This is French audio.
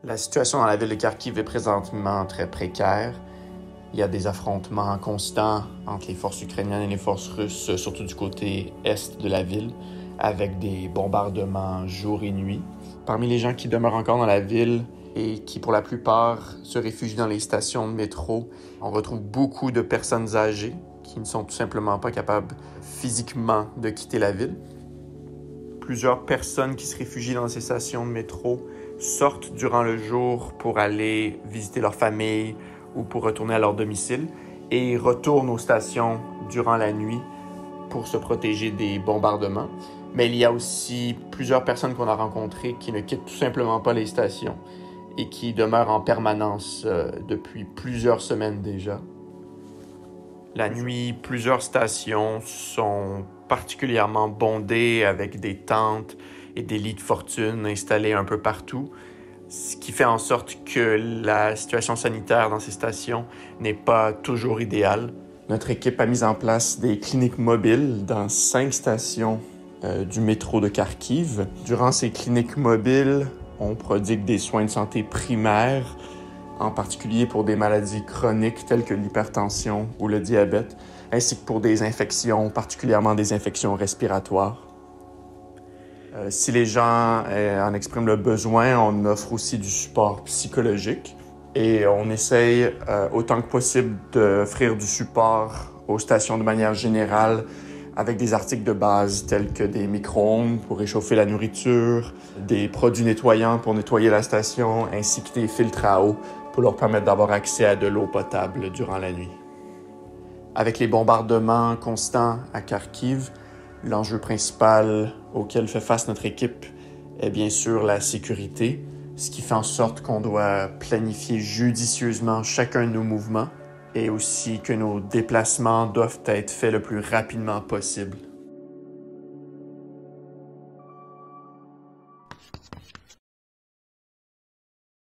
La situation dans la ville de Kharkiv est présentement très précaire. Il y a des affrontements constants entre les forces ukrainiennes et les forces russes, surtout du côté est de la ville, avec des bombardements jour et nuit. Parmi les gens qui demeurent encore dans la ville et qui, pour la plupart, se réfugient dans les stations de métro, on retrouve beaucoup de personnes âgées qui ne sont tout simplement pas capables physiquement de quitter la ville. Plusieurs personnes qui se réfugient dans ces stations de métro sortent durant le jour pour aller visiter leur famille ou pour retourner à leur domicile et retournent aux stations durant la nuit pour se protéger des bombardements. Mais il y a aussi plusieurs personnes qu'on a rencontrées qui ne quittent tout simplement pas les stations et qui demeurent en permanence depuis plusieurs semaines déjà. La nuit, plusieurs stations sont particulièrement bondées avec des tentes et des lits de fortune installés un peu partout, ce qui fait en sorte que la situation sanitaire dans ces stations n'est pas toujours idéale. Notre équipe a mis en place des cliniques mobiles dans 5 stations du métro de Kharkiv. Durant ces cliniques mobiles, on prodigue des soins de santé primaires, en particulier pour des maladies chroniques telles que l'hypertension ou le diabète, ainsi que pour des infections, particulièrement des infections respiratoires. Si les gens en expriment le besoin, on offre aussi du support psychologique et on essaye autant que possible d'offrir du support aux stations de manière générale avec des articles de base tels que des micro-ondes pour réchauffer la nourriture, des produits nettoyants pour nettoyer la station, ainsi que des filtres à eau pour leur permettre d'avoir accès à de l'eau potable durant la nuit. Avec les bombardements constants à Kharkiv, l'enjeu principal auquel fait face notre équipe est bien sûr la sécurité, ce qui fait en sorte qu'on doit planifier judicieusement chacun de nos mouvements et aussi que nos déplacements doivent être faits le plus rapidement possible.